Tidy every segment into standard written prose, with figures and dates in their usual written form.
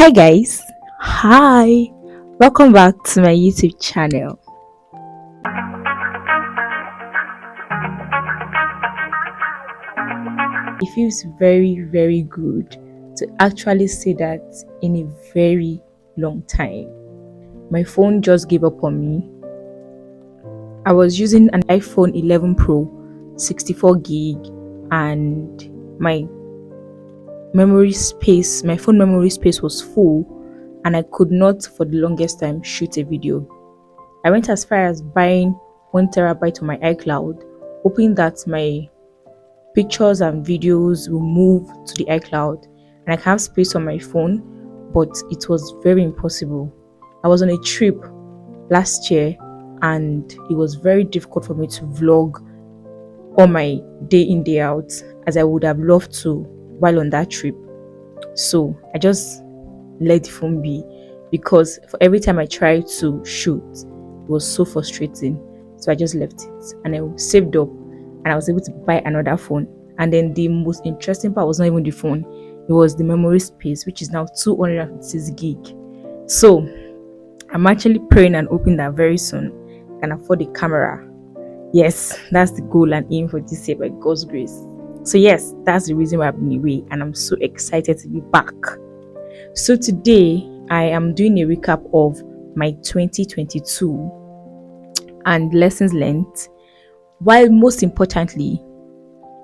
Hi guys, hi, welcome back to my YouTube channel. It feels very good to actually say that in a very long time. My phone just gave up on me. I was using an iPhone 11 Pro 64 gig, and my my phone memory space was full, and I could not for the longest time shoot a video. I went as far as buying 1 terabyte on my iCloud, hoping that my pictures and videos will move to the iCloud and I can have space on my phone, but it was very impossible. I was on a trip last year and it was very difficult for me to vlog on my day in, day out as I would have loved to while on that trip. So I just let the phone be because for every time I tried to shoot, it was so frustrating. So I just left it and I saved up and I was able to buy another phone. And then the most interesting part was not even the phone, it was the memory space, which is now 256 gig. So I'm actually praying and hoping that very soon I can afford a camera. Yes, that's the goal and aim for this year by God's grace. So yes, that's the reason why I've been away and I'm so excited to be back. So today I am doing a recap of my 2022 and lessons learned, while most importantly,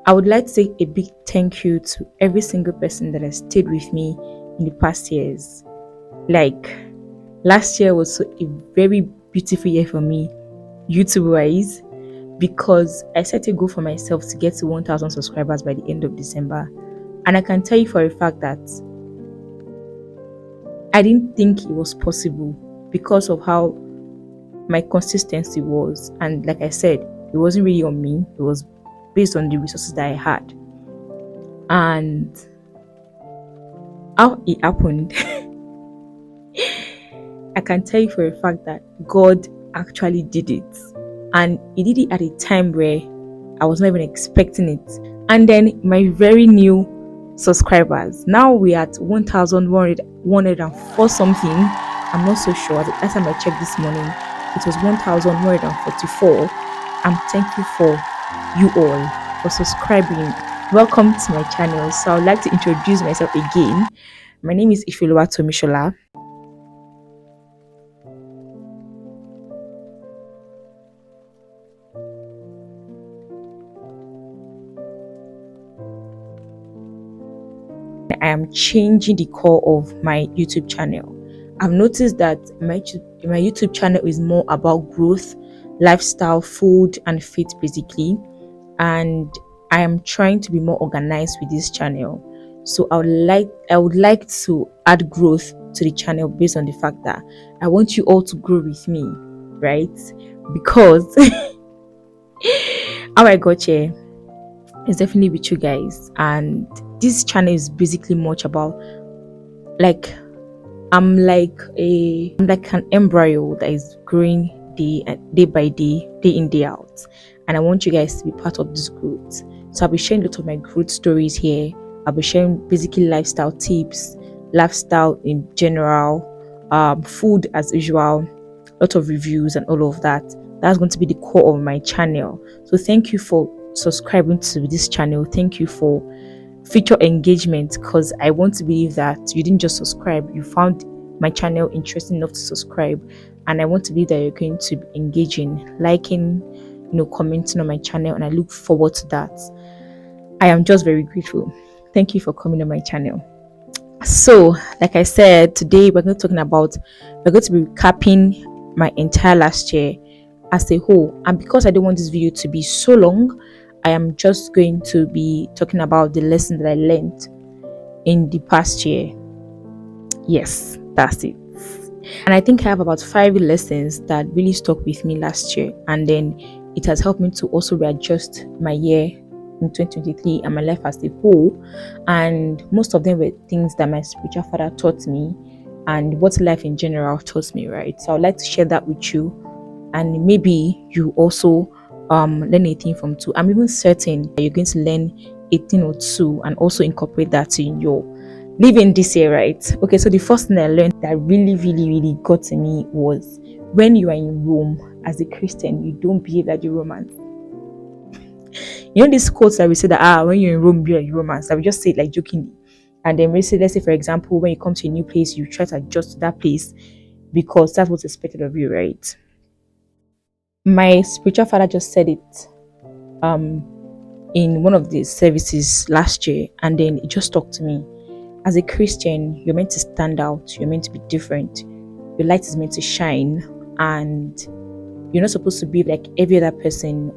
I would like to say a big thank you to every single person that has stayed with me in the past years. Like last year was a very beautiful year for me, YouTube wise, because I set a goal for myself to get to 1,000 subscribers by the end of December. And I can tell you for a fact that I didn't think it was possible because of how my consistency was. And like I said, it wasn't really on me, it was based on the resources that I had. And how it happened, I can tell you for a fact that God actually did it. And He did it at a time where I was not even expecting it. And then my very new subscribers, now we are at 1,104 something. I'm not so sure. The last time I checked this morning, it was 1,144. I'm thankful for you all for subscribing. Welcome to my channel. So I would like to introduce myself again. My name is Ifeoluwa Tomishola. I am changing the core of my YouTube channel. I've noticed that my YouTube channel is more about growth, lifestyle, food, and faith basically. And I am trying to be more organized with this channel. So I would like to add growth to the channel based on the fact that I want you all to grow with me, right? Because how I got here is definitely with you guys, and this channel is basically much about like I'm like an embryo that is growing day by day, day in, day out. And I want you guys to be part of this growth. So I'll be sharing a lot of my growth stories here. I'll be sharing basically lifestyle tips, lifestyle in general, food as usual, a lot of reviews and all of that. That's going to be the core of my channel. So thank you for subscribing to this channel. Thank you for feature engagement, because I want to believe that you didn't just subscribe, you found my channel interesting enough to subscribe, and I want to believe that you're going to be engaging, liking, commenting on my channel, and I look forward to that. I am just very grateful. Thank you for coming on my channel. So like I said, today we're going to be recapping my entire last year as a whole, and because I don't want this video to be so long, I am just going to be talking about the lesson that I learned in the past year. Yes, that's it. And I think I have about 5 lessons that really stuck with me last year, and then it has helped me to also readjust my year in 2023 and my life as a whole. And most of them were things that my spiritual father taught me and what life in general taught me, right? So I'd like to share that with you, and maybe you also learn a thing from two. I'm even certain that you're going to learn a thing or two and also incorporate that in your Living this year, right? Okay, so the first thing I learned that really, really, really got to me was when you are in Rome as a Christian, you don't behave like the Romans. You know, these quotes that we say that when you're in Rome, you're like Romans. That we just say it like jokingly. And then we say, let's say, for example, when you come to a new place, you try to adjust to that place because that's what's expected of you, right? My spiritual father just said it um in one of the services last year, and then it just talked to me. As a Christian, you're meant to stand out, you're meant to be different, your light is meant to shine, and you're not supposed to be like every other person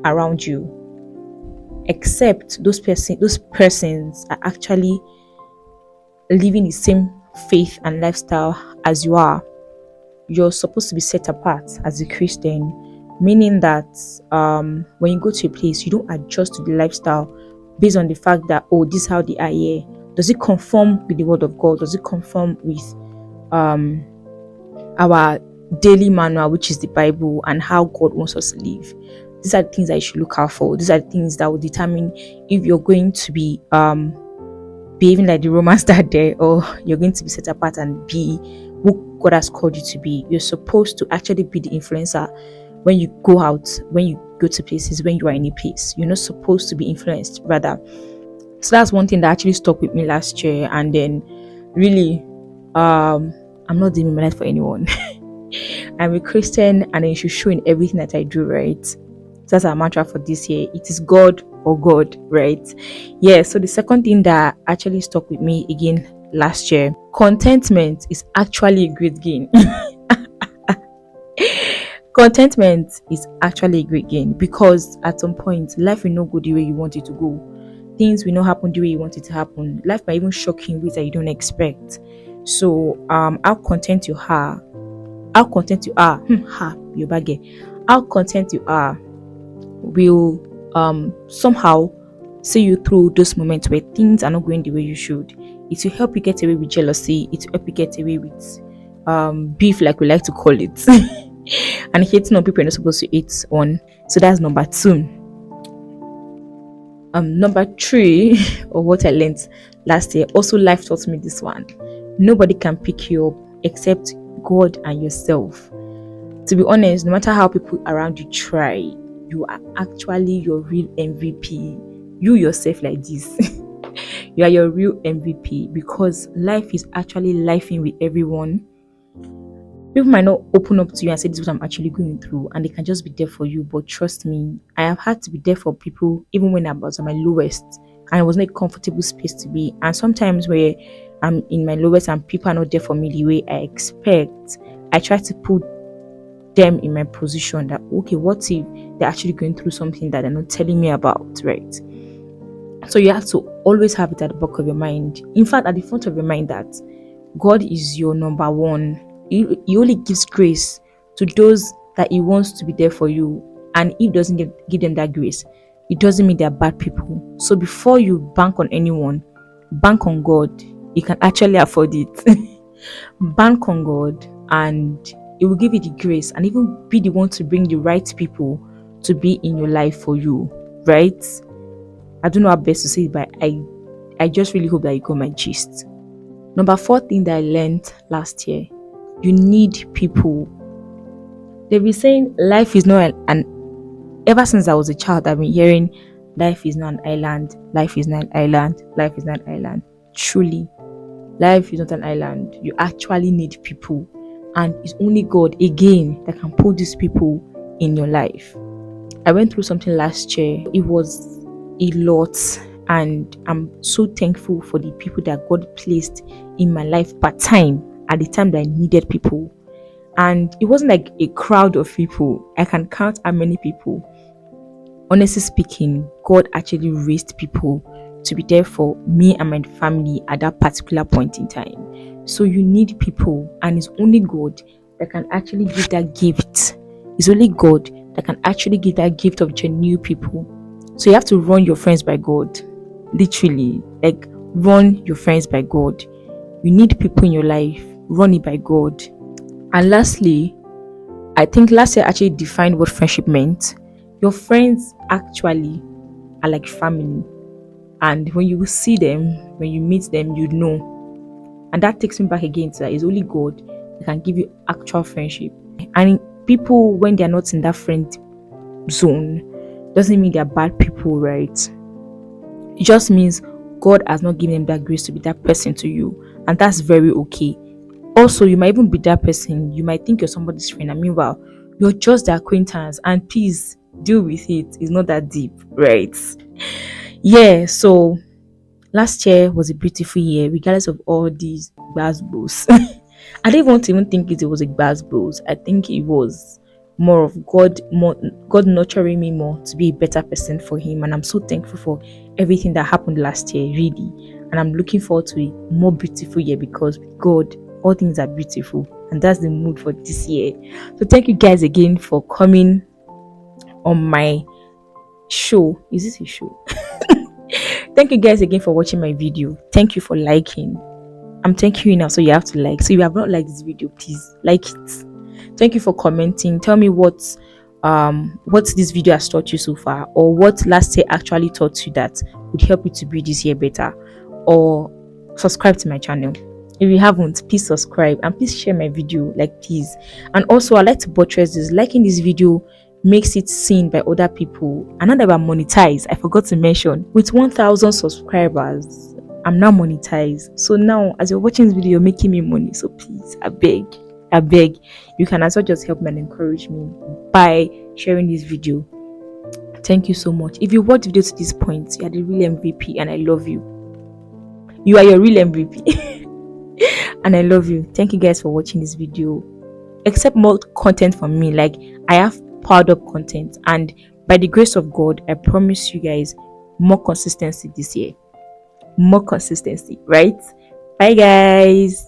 around you, except those persons are actually living the same faith and lifestyle as you are. You're supposed to be set apart as a Christian, meaning that when you go to a place, you don't adjust to the lifestyle based on the fact that, oh, this is how they are here. Does it conform with the word of God? Does it conform with our daily manual, which is the Bible, and how God wants us to live? These are the things that you should look out for. These are the things that will determine if you're going to be behaving like the Romans that day, or you're going to be set apart and be who God has called you to be. You're supposed to actually be the influencer when you go out, when you go to places, when you are in a place. You're not supposed to be influenced, rather. So that's one thing that actually stuck with me last year. And then really, I'm not living my life for anyone. I'm a Christian, and it should show in everything that I do, right? So that's our mantra for this year. It is God or God, right? Yeah. So the second thing that actually stuck with me again last year, contentment is actually a great gain. Contentment is actually a great gain, because at some point life will not go the way you want it to go. Things will not happen the way you want it to happen. Life might even shock you in ways that you don't expect. So how content you are, how content you are will somehow see you through those moments where things are not going the way you should. It will help you get away with jealousy. It will help you get away with beef, like we like to call it. And hating on people you're not supposed to hate on. So that's number 2. Number 3, or what I learned last year, also life taught me this one. Nobody can pick you up except God and yourself. To be honest, no matter how people around you try, you are actually your real MVP. You yourself like this. You are your real MVP, because life is actually lifing with everyone. People might not open up to you and say, this is what I'm actually going through, and they can just be there for you. But trust me, I have had to be there for people even when I was at my lowest, and it was not a comfortable space to be. And sometimes where I'm in my lowest and people are not there for me the way I expect, I try to put them in my position that, okay, what if they're actually going through something that they're not telling me about, right? So you have to always have it at the back of your mind. In fact, at the front of your mind, that God is your number one. He only gives grace to those that He wants to be there for you. And if He doesn't give them that grace, it doesn't mean they're bad people. So before you bank on anyone, bank on God. You can actually afford it. Bank on God, and He will give you the grace, and even be the one to bring the right people to be in your life for you, right? I don't know how best to say it, but I just really hope that you got my gist. Number 4 thing that I learned last year, you need people. They've been saying life is not ever since I was a child, I've been hearing life is not an island, life is not an island, life is not an island. Truly, life is not an island. You actually need people, and it's only God again that can put these people in your life. I went through something last year. It was a lot, and I'm so thankful for the people that God placed in my life part time at the time that I needed people. And it wasn't like a crowd of people. I can count how many people. Honestly speaking, God actually raised people to be there for me and my family at that particular point in time. So you need people, and it's only God that can actually give that gift. It's only God that can actually give that gift of genuine people. So you have to run your friends by God. Literally, like, run your friends by God. You need people in your life. Run it by God. And lastly, I think last year actually defined what friendship meant. Your friends actually are like family. and when you see them, when you meet them, you know. And that takes me back again to that it's only God that can give you actual friendship. And people, when they're not in that friend zone, doesn't mean they're bad people, right? It just means God has not given them that grace to be that person to you, and that's very okay. Also, you might even be that person. You might think you're somebody's friend, and meanwhile, you're just the acquaintance. And please deal with it. It's not that deep, right? Yeah. So last year was a beautiful year, regardless of all these gbasgbos. I didn't want to even think it was a gbasgbos. I think it was more of God nurturing me more to be a better person for Him, and I'm so thankful for everything that happened last year, really. And I'm looking forward to a more beautiful year because with God, all things are beautiful, and that's the mood for this year. So thank you guys again for coming on my show. Is this a show? Thank you guys again for watching my video. Thank you for liking. I'm thanking you now, so you have to like. So if you have not liked this video, please like it. Thank you for commenting. Tell me what this video has taught you so far, or what last year actually taught you that would help you to be this year better. Or subscribe to my channel. If you haven't, please subscribe and please share my video, like please. And also, I like to buttress this. Liking this video makes it seen by other people. And now that we're monetized, I forgot to mention, with 1,000 subscribers, I'm now monetized. So now, as you're watching this video, you're making me money. So please, I beg, you can also just help me and encourage me by sharing this video. Thank you so much. If you watched the video to this point, you are the real MVP, and I love you. You are your real MVP. And I love you. Thank you guys for watching this video. Expect more content from me. Like, I have powered up content, and by the grace of God, I promise you guys more consistency this year. More consistency, right? Bye guys.